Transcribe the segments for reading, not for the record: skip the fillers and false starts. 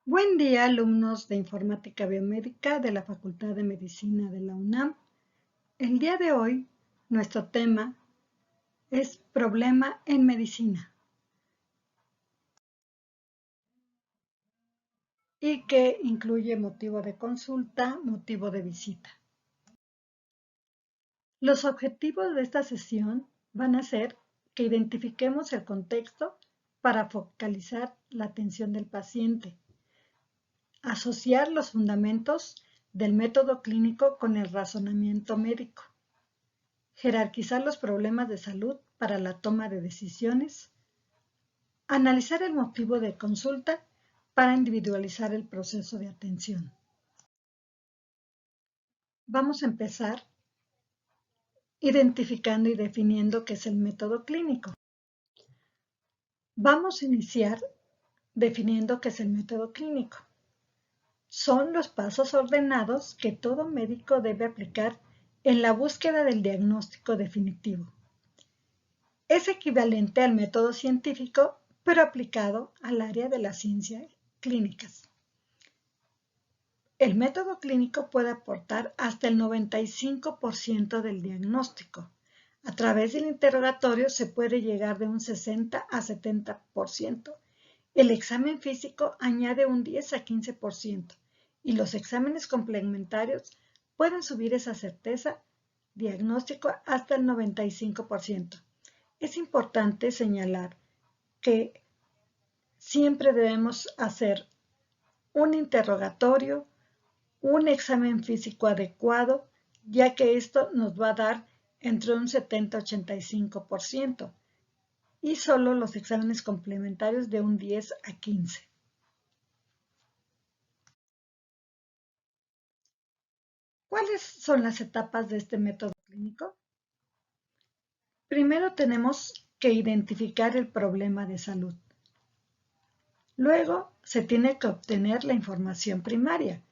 Buen día, alumnos de Informática Biomédica de la Facultad de Medicina de la UNAM. El día de hoy, nuestro tema es problema en medicina y que incluye motivo de consulta, motivo de visita. Los objetivos de esta sesión van a ser que identifiquemos el contexto para focalizar la atención del paciente, asociar los fundamentos del método clínico con el razonamiento médico, jerarquizar los problemas de salud para la toma de decisiones, analizar el motivo de consulta para individualizar el proceso de atención. Vamos a empezar identificando y definiendo qué es el método clínico. Vamos a iniciar definiendo qué es el método clínico. Son los pasos ordenados que todo médico debe aplicar en la búsqueda del diagnóstico definitivo. Es equivalente al método científico, pero aplicado al área de las ciencias clínicas. El método clínico puede aportar hasta el 95% del diagnóstico. A través del interrogatorio se puede llegar de un 60 a 70%. El examen físico añade un 10 a 15% y los exámenes complementarios pueden subir esa certeza diagnóstico hasta el 95%. Es importante señalar que siempre debemos hacer un interrogatorio, un examen físico adecuado, ya que esto nos va a dar entre un 70 y 85%, y solo los exámenes complementarios de un 10 a 15. ¿Cuáles son las etapas de este método clínico? Primero tenemos que identificar el problema de salud. Luego se tiene que obtener la información primaria,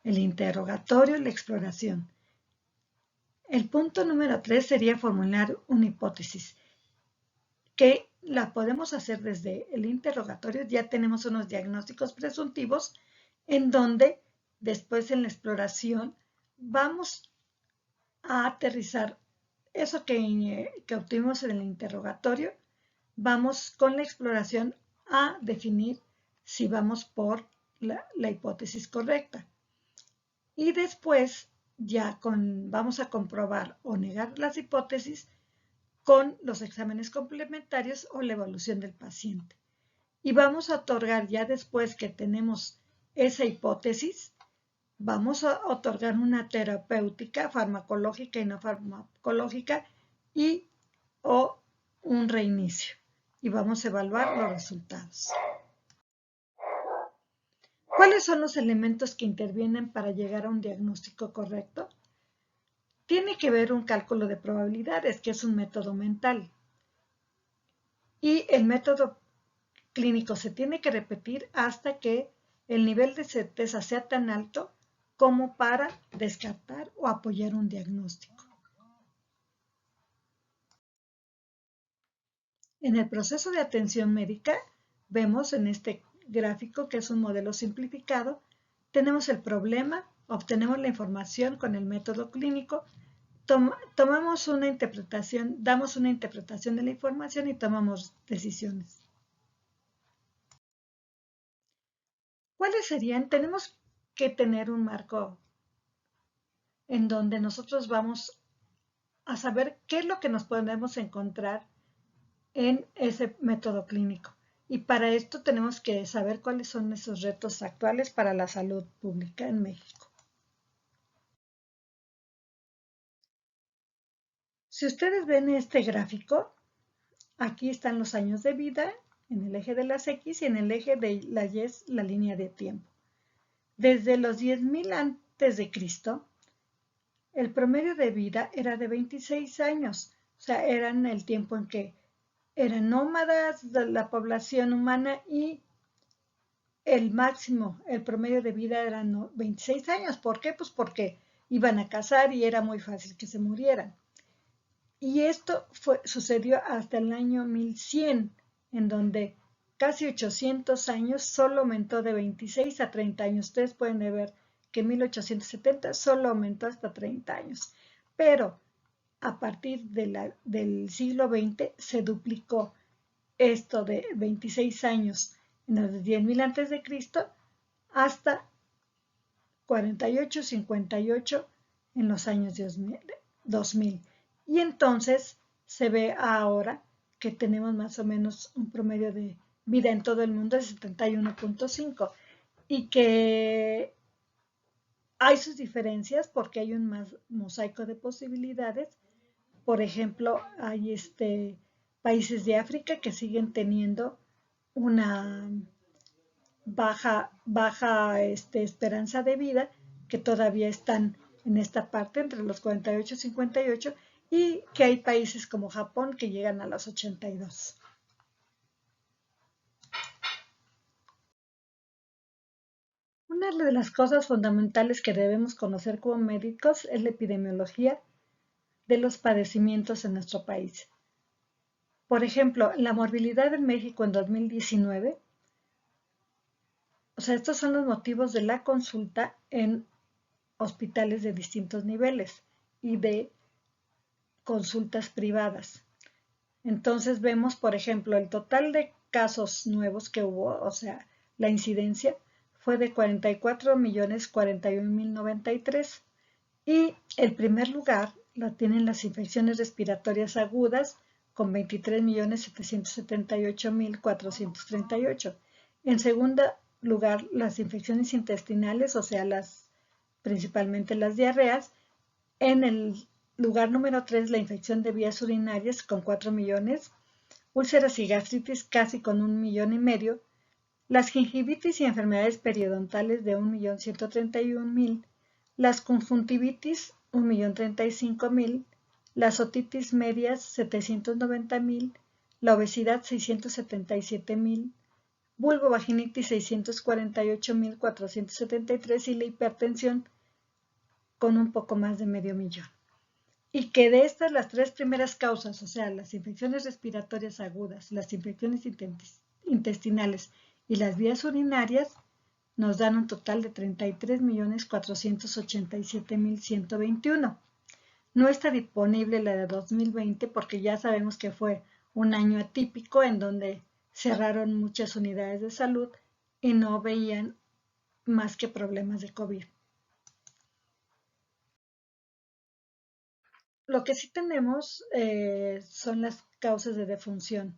el interrogatorio y la exploración. El punto número 3 sería formular una hipótesis, que la podemos hacer desde el interrogatorio. Ya tenemos unos diagnósticos presuntivos en donde después en la exploración vamos a aterrizar eso que obtuvimos en el interrogatorio. Vamos con la exploración a definir si vamos por la hipótesis correcta. Y después ya vamos a comprobar o negar las hipótesis con los exámenes complementarios o la evaluación del paciente. Y vamos a otorgar, ya después que tenemos esa hipótesis, vamos a otorgar una terapéutica farmacológica y no farmacológica o un reinicio. Y vamos a evaluar los resultados. ¿Cuáles son los elementos que intervienen para llegar a un diagnóstico correcto? Tiene que ver un cálculo de probabilidades, que es un método mental. Y el método clínico se tiene que repetir hasta que el nivel de certeza sea tan alto como para descartar o apoyar un diagnóstico. En el proceso de atención médica, vemos en este gráfico, que es un modelo simplificado, tenemos el problema, obtenemos la información con el método clínico, tomamos una interpretación, damos una interpretación de la información y tomamos decisiones. ¿Cuáles serían? Tenemos que tener un marco en donde nosotros vamos a saber qué es lo que nos podemos encontrar en ese método clínico. Y para esto tenemos que saber cuáles son esos retos actuales para la salud pública en México. Si ustedes ven este gráfico, aquí están los años de vida en el eje de las X y en el eje de las Y es la línea de tiempo. Desde los 10.000 antes de Cristo, el promedio de vida era de 26 años, o sea, eran el tiempo en que eran nómadas de la población humana y el máximo, el promedio de vida eran 26 años. ¿Por qué? Pues porque iban a cazar y era muy fácil que se murieran. Y esto sucedió hasta el año 1100, en donde casi 800 años, solo aumentó de 26 a 30 años. Ustedes pueden ver que en 1870 solo aumentó hasta 30 años. Pero a partir del siglo XX se duplicó esto de 26 años en los 10.000 antes de Cristo hasta 48, 58 en los años 2000. Y entonces se ve ahora que tenemos más o menos un promedio de vida en todo el mundo de 71.5 y que hay sus diferencias porque hay un mosaico de posibilidades. Por ejemplo, hay países de África que siguen teniendo una baja esperanza de vida, que todavía están en esta parte entre los 48 y 58, y que hay países como Japón que llegan a los 82. Una de las cosas fundamentales que debemos conocer como médicos es la epidemiología de los padecimientos en nuestro país. Por ejemplo, la morbilidad en México en 2019, o sea, estos son los motivos de la consulta en hospitales de distintos niveles y de consultas privadas. Entonces vemos, por ejemplo, el total de casos nuevos que hubo, o sea, la incidencia fue de 44.041.093 y el primer lugar lo tienen las infecciones respiratorias agudas con 23.778.438. En segundo lugar, las infecciones intestinales, o sea, principalmente las diarreas. En el lugar número 3, la infección de vías urinarias con 4 millones, úlceras y gastritis casi con 1,5 millones, las gingivitis y enfermedades periodontales de 1.131.000, las conjuntivitis 1.035.000, las otitis medias 790.000, la obesidad 677.000, vulvovaginitis 648.473 y la hipertensión con un poco más de 500.000. Y que de estas las tres primeras causas, o sea, las infecciones respiratorias agudas, las infecciones intestinales y las vías urinarias, nos dan un total de 33.487.121. No está disponible la de 2020 porque ya sabemos que fue un año atípico en donde cerraron muchas unidades de salud y no veían más que problemas de COVID. Lo que sí tenemos son las causas de defunción.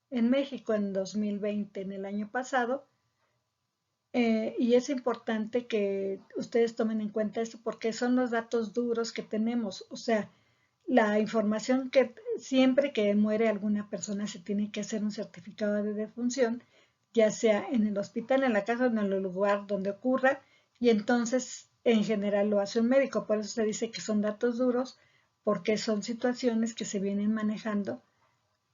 En México en 2020, en el año pasado, y es importante que ustedes tomen en cuenta esto porque son los datos duros que tenemos. O sea, la información que siempre que muere alguna persona se tiene que hacer un certificado de defunción, ya sea en el hospital, en la casa o en el lugar donde ocurra, y entonces en general lo hace un médico. Por eso se dice que son datos duros, porque son situaciones que se vienen manejando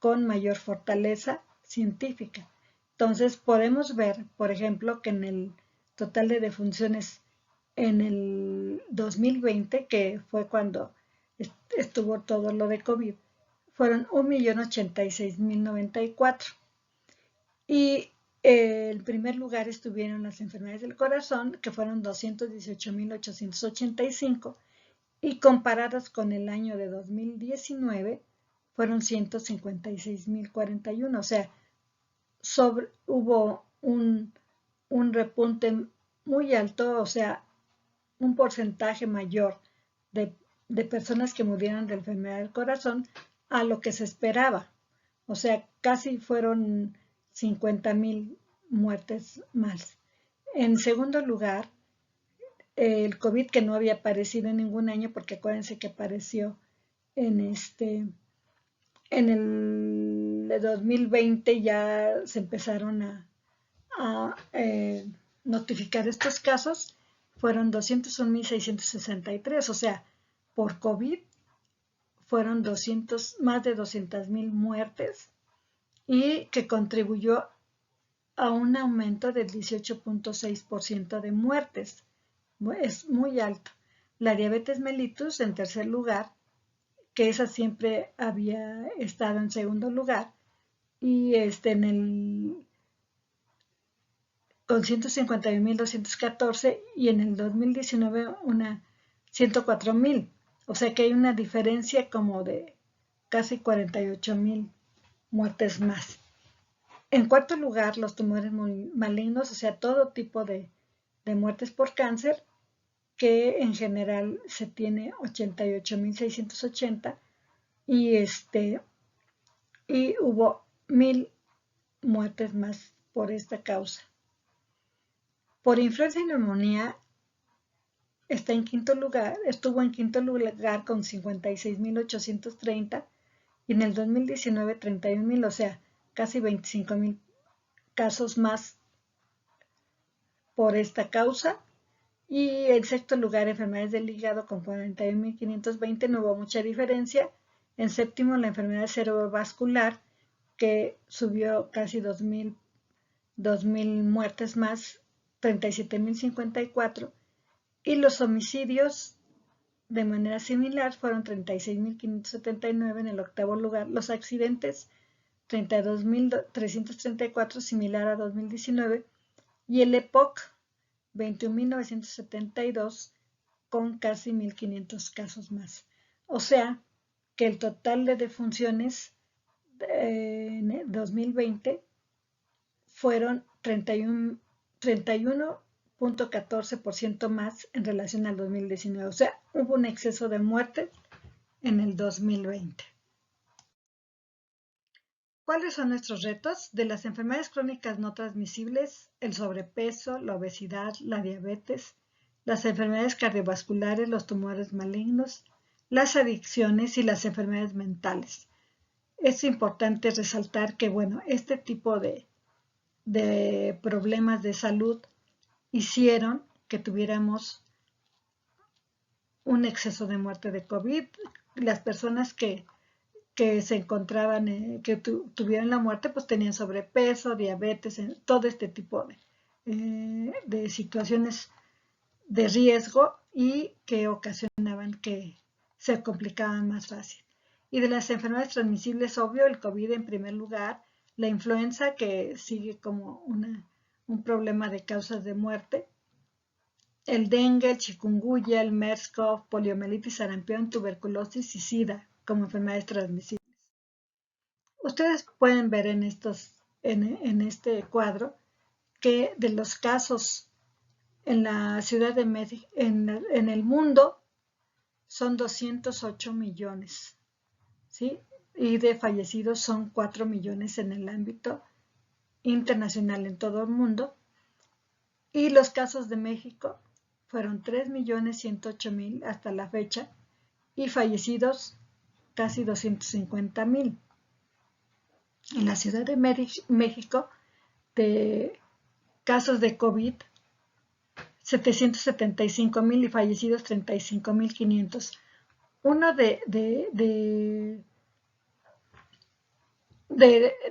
con mayor fortaleza científica. Entonces podemos ver, por ejemplo, que en el total de defunciones en el 2020, que fue cuando estuvo todo lo de COVID, fueron 1.086.094. Y en primer lugar estuvieron las enfermedades del corazón, que fueron 218.885, y comparadas con el año de 2019, fueron 156.041. O sea, hubo un repunte muy alto, o sea, un porcentaje mayor de personas que murieron de enfermedad del corazón a lo que se esperaba. O sea, casi fueron 50.000 muertes más. En segundo lugar, el COVID, que no había aparecido en ningún año, porque acuérdense que apareció en el 2020, ya se empezaron a notificar estos casos, fueron 201.663, o sea, por COVID fueron más de 200.000 muertes y que contribuyó a un aumento del 18.6% de muertes. Es muy alto. La diabetes mellitus en tercer lugar, que esa siempre había estado en segundo lugar, y en el con 151.214 y en el 2019 una 104.000. O sea que hay una diferencia como de casi 48.000 muertes más. En cuarto lugar, los tumores malignos, o sea, todo tipo de muertes por cáncer, que en general se tiene 88.680 y y hubo 1.000 muertes más por esta causa. Por influenza y neumonía estuvo en quinto lugar con 56.830 y en el 2019 31.000, o sea, casi 25.000 casos más por esta causa. Y en sexto lugar, enfermedades del hígado con 41.520, no hubo mucha diferencia. En séptimo, la enfermedad cerebrovascular, que subió casi 2.000 muertes más, 37.054. Y los homicidios, de manera similar, fueron 36.579 en el octavo lugar. Los accidentes, 32.334, similar a 2019. Y el EPOC, 21.972, con casi 1.500 casos más. O sea que el total de defunciones en 2020 fueron 31.14% más en relación al 2019. O sea, hubo un exceso de muertes en el 2020. ¿Cuáles son nuestros retos? De las enfermedades crónicas no transmisibles, el sobrepeso, la obesidad, la diabetes, las enfermedades cardiovasculares, los tumores malignos, las adicciones y las enfermedades mentales. Es importante resaltar que, bueno, este tipo de problemas de salud hicieron que tuviéramos un exceso de muerte de COVID. Las personas que se encontraban, que tuvieron la muerte, pues tenían sobrepeso, diabetes, todo este tipo de situaciones de riesgo y que ocasionaban que se complicaban más fácil. Y de las enfermedades transmisibles, obvio, el COVID en primer lugar, la influenza, que sigue como un problema de causas de muerte, el dengue, el chikungunya, el MERS-CoV, poliomielitis, sarampión, tuberculosis y SIDA como enfermedades transmisibles. Ustedes pueden ver en este cuadro que de los casos en la Ciudad de México, en el mundo, son 208 millones, ¿sí? Y de fallecidos son 4 millones en el ámbito internacional en todo el mundo. Y los casos de México fueron 3.108.000 hasta la fecha y fallecidos casi 250.000. En la Ciudad de México, de casos de COVID, 775.000 y fallecidos 35.500. Uno de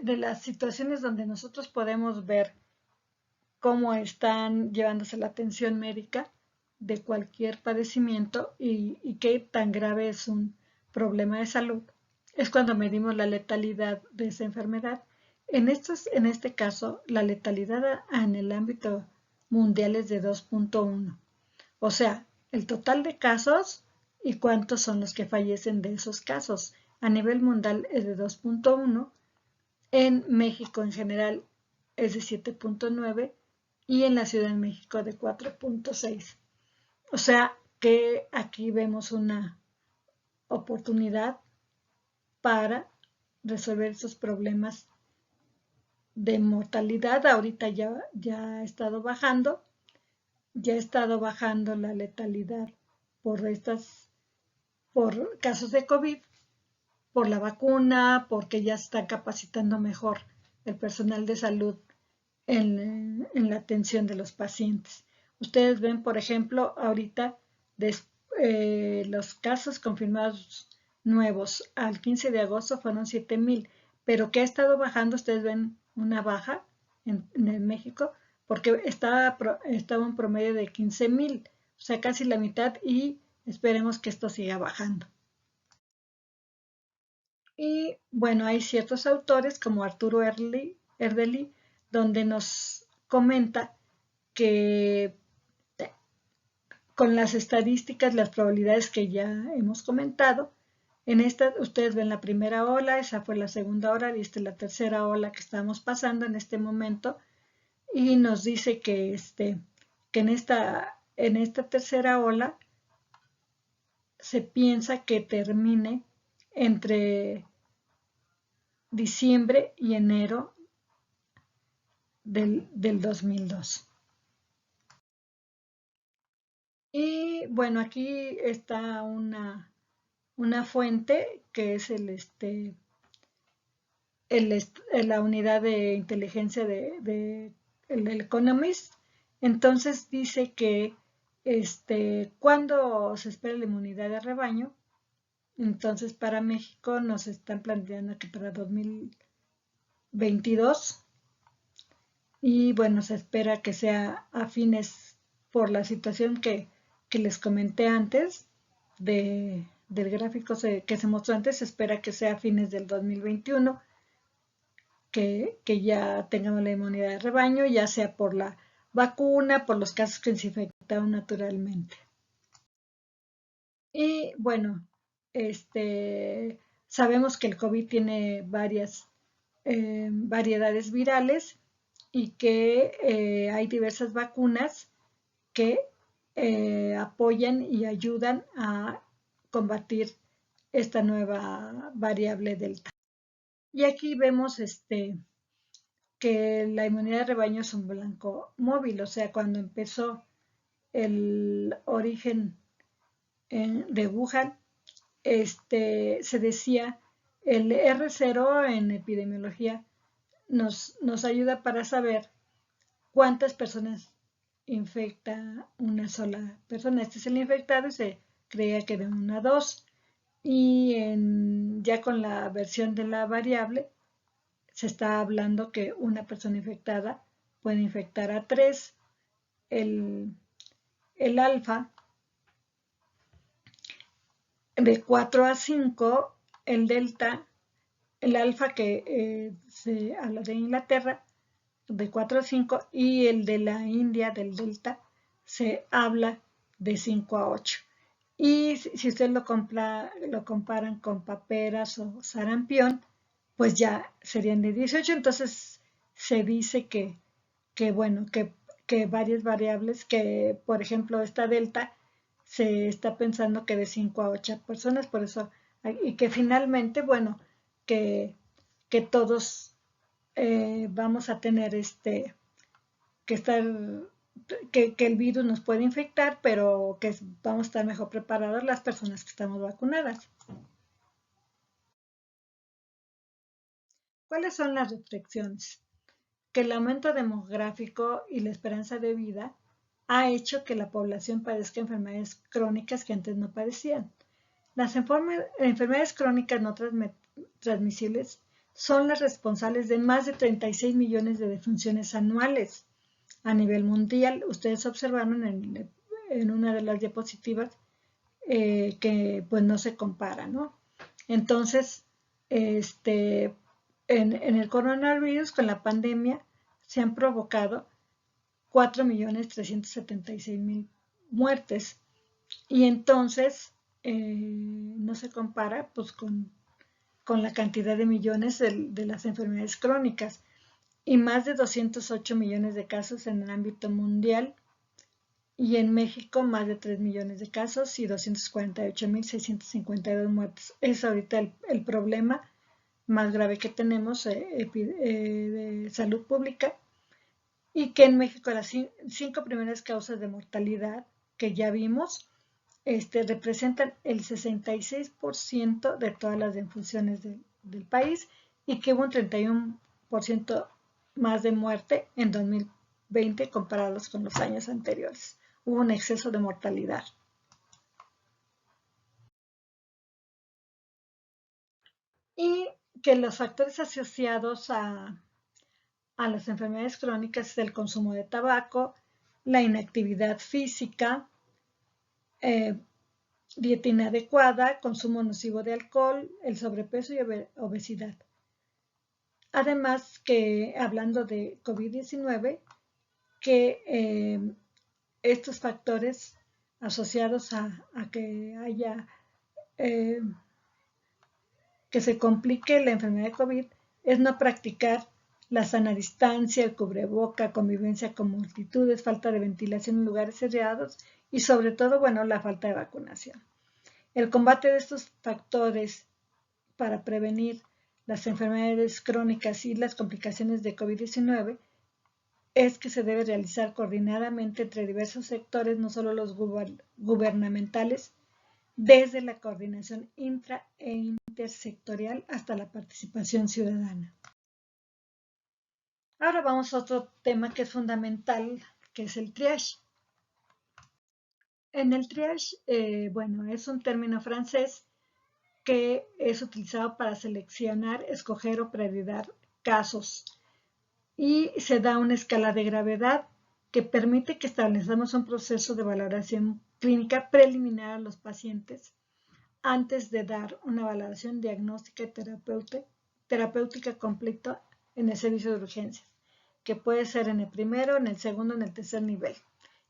las situaciones donde nosotros podemos ver cómo están llevándose la atención médica de cualquier padecimiento y qué tan grave es un problema de salud es cuando medimos la letalidad de esa enfermedad. En este caso, la letalidad en el ámbito mundial es de 2.1. O sea, el total de casos y cuántos son los que fallecen de esos casos. A nivel mundial es de 2.1. En México en general es de 7.9 y en la Ciudad de México de 4.6. O sea que aquí vemos una oportunidad para resolver esos problemas de mortalidad. Ahorita ya ha estado bajando, la letalidad por casos de COVID, por la vacuna, porque ya se está capacitando mejor el personal de salud en la atención de los pacientes. Ustedes ven, por ejemplo, ahorita los casos confirmados nuevos al 15 de agosto fueron 7.000, pero que ha estado bajando, ustedes ven una baja en México, porque estaba un promedio de 15.000, o sea, casi la mitad, y esperemos que esto siga bajando. Y bueno, hay ciertos autores como Arturo Erdely, donde nos comenta que con las estadísticas, las probabilidades que ya hemos comentado, en esta ustedes ven la primera ola, esa fue la segunda ola y esta es la tercera ola que estamos pasando en este momento, y nos dice que, que en esta tercera ola se piensa que termine entre diciembre y enero del 2002. Y bueno, aquí está una fuente que es la unidad de inteligencia el Economist. Entonces dice que cuando se espera la inmunidad de rebaño, entonces para México nos están planteando que para 2022, y bueno, se espera que sea a fines por la situación que les comenté antes del gráfico que se mostró antes, se espera que sea a fines del 2021, que ya tengamos la inmunidad de rebaño, ya sea por la vacuna, por los casos que se infectaron naturalmente. Y bueno, sabemos que el COVID tiene varias variedades virales y que hay diversas vacunas que apoyan y ayudan a combatir esta nueva variable delta. Y aquí vemos que la inmunidad de rebaño es un blanco móvil, o sea, cuando empezó el origen de Wuhan, se decía el R0 en epidemiología nos ayuda para saber cuántas personas infecta una sola persona. Este es el infectado y se creía que de 1 a 2. Y ya con la versión de la variable se está hablando que una persona infectada puede infectar a 3. El alfa de 4 a 5, el delta, el alfa que se habla de Inglaterra, de 4 a 5, y el de la India, del delta, se habla de 5 a 8. Y si ustedes lo comparan con paperas o sarampión, pues ya serían de 18. Entonces se dice bueno, que varias variables, que por ejemplo esta delta se está pensando que de 5 a 8 personas, por eso, y que finalmente, bueno, que todos vamos a tener que estar, que el virus nos puede infectar, pero que vamos a estar mejor preparados las personas que estamos vacunadas. ¿Cuáles son las reflexiones? Que el aumento demográfico y la esperanza de vida ha hecho que la población padezca enfermedades crónicas que antes no padecían. Las enfermedades crónicas no transmisibles son las responsables de más de 36 millones de defunciones anuales a nivel mundial. Ustedes observaron en una de las diapositivas que pues no se compara, ¿no? Entonces, en el coronavirus, con la pandemia, se han provocado 4.376.000 muertes. Y entonces no se compara pues con la cantidad de millones de las enfermedades crónicas y más de 208 millones de casos en el ámbito mundial, y en México más de 3 millones de casos y 248.652 muertes. Es ahorita el problema más grave que tenemos de salud pública, y que en México las 5 primeras causas de mortalidad que ya vimos representan el 66% de todas las defunciones del país, y que hubo un 31% más de muerte en 2020 comparados con los años anteriores. Hubo un exceso de mortalidad. Y que los factores asociados a las enfermedades crónicas es el consumo de tabaco, la inactividad física, dieta inadecuada, consumo nocivo de alcohol, el sobrepeso y obesidad. Además que, hablando de COVID-19, que estos factores asociados a que haya que se complique la enfermedad de COVID es no practicar la sana distancia, el cubreboca, convivencia con multitudes, falta de ventilación en lugares cerrados y sobre todo, bueno, la falta de vacunación. El combate de estos factores para prevenir las enfermedades crónicas y las complicaciones de COVID-19 es que se debe realizar coordinadamente entre diversos sectores, no solo los gubernamentales, desde la coordinación intra e intersectorial hasta la participación ciudadana. Ahora vamos a otro tema que es fundamental, que es el triage. En el triage, bueno, es un término francés que es utilizado para seleccionar, escoger o priorizar casos y se da una escala de gravedad que permite que establezcamos un proceso de valoración clínica preliminar a los pacientes antes de dar una valoración diagnóstica y terapéutica completa en el servicio de urgencias, que puede ser en el primero, en el segundo, en el tercer nivel,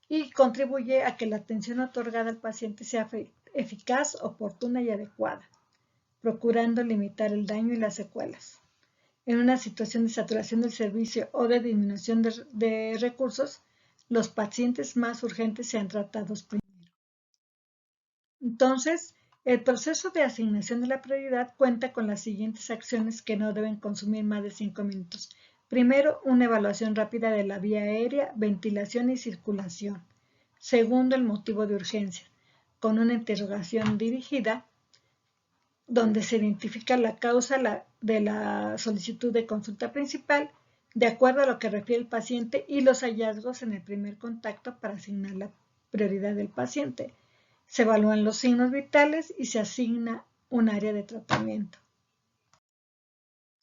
y contribuye a que la atención otorgada al paciente sea eficaz, oportuna y adecuada, procurando limitar el daño y las secuelas. En una situación de saturación del servicio o de disminución de recursos, los pacientes más urgentes sean tratados primero. Entonces, el proceso de asignación de la prioridad cuenta con las siguientes acciones que no deben consumir más de 5 minutos. Primero, una evaluación rápida de la vía aérea, ventilación y circulación. Segundo, el motivo de urgencia, con una interrogación dirigida donde se identifica la causa de la solicitud de consulta principal, de acuerdo a lo que refiere el paciente y los hallazgos en el primer contacto para asignar la prioridad del paciente. Se evalúan los signos vitales y se asigna un área de tratamiento.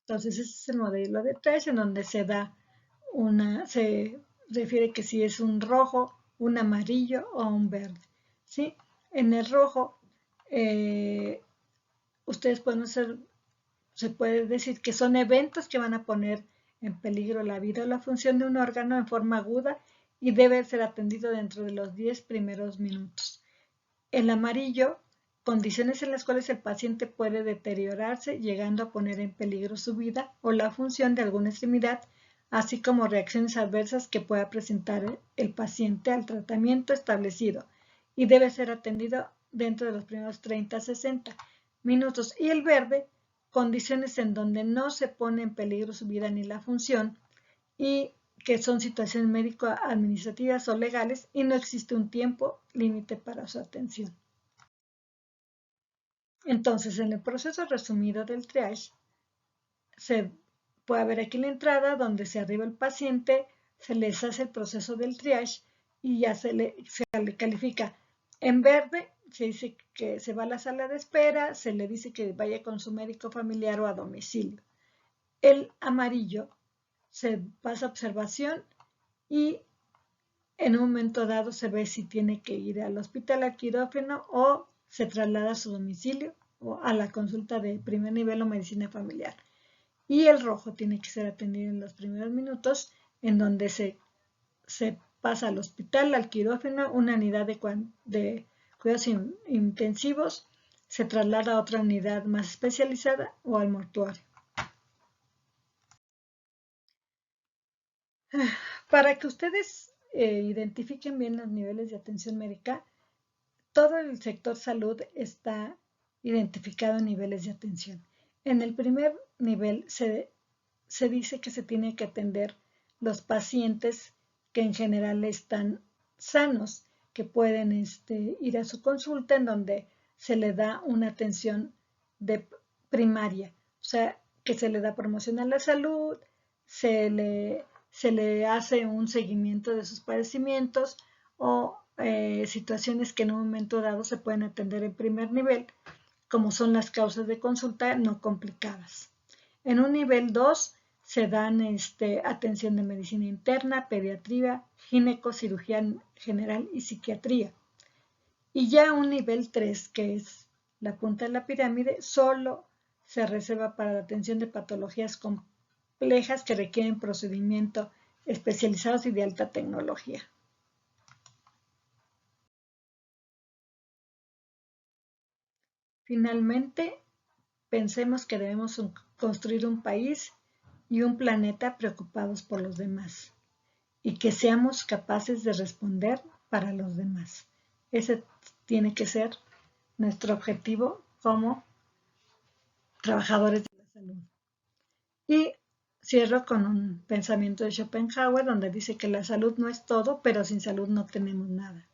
Entonces, ese es el modelo de triage en donde se refiere que si es un rojo, un amarillo o un verde. ¿Sí? En el rojo, ustedes se puede decir que son eventos que van a poner en peligro la vida o la función de un órgano en forma aguda y debe ser atendido dentro de los 10 primeros minutos. El amarillo, condiciones en las cuales el paciente puede deteriorarse, llegando a poner en peligro su vida o la función de alguna extremidad, así como reacciones adversas que pueda presentar el paciente al tratamiento establecido y debe ser atendido dentro de los primeros 30 a 60 minutos. Y el verde, condiciones en donde no se pone en peligro su vida ni la función y que son situaciones médico-administrativas o legales y no existe un tiempo límite para su atención. Entonces, en el proceso resumido del triage, se puede ver aquí la entrada donde se arriba el paciente, se les hace el proceso del triage y ya se le califica. En verde se dice que se va a la sala de espera, se le dice que vaya con su médico familiar o a domicilio. El amarillo se pasa a observación y en un momento dado se ve si tiene que ir al hospital, al quirófano o se traslada a su domicilio o a la consulta de primer nivel o medicina familiar. Y el rojo tiene que ser atendido en los primeros minutos, en donde se pasa al hospital, al quirófano, una unidad de cuidados intensivos, se traslada a otra unidad más especializada o al mortuario. Para que ustedes identifiquen bien los niveles de atención médica, todo el sector salud está identificado en niveles de atención. En el primer nivel se dice que se tiene que atender los pacientes que en general están sanos, que pueden ir a su consulta en donde se le da una atención primaria, o sea, que se le da promoción a la salud, se le hace un seguimiento de sus padecimientos o situaciones que en un momento dado se pueden atender en primer nivel, como son las causas de consulta no complicadas. En un nivel 2 se dan atención de medicina interna, pediatría, ginecocirugía general y psiquiatría. Y ya un nivel 3, que es la punta de la pirámide, solo se reserva para la atención de patologías complejas que requieren procedimiento especializados y de alta tecnología. Finalmente, pensemos que debemos construir un país y un planeta preocupados por los demás y que seamos capaces de responder para los demás. Ese tiene que ser nuestro objetivo como trabajadores de la salud. Y cierro con un pensamiento de Schopenhauer donde dice que la salud no es todo, pero sin salud no tenemos nada.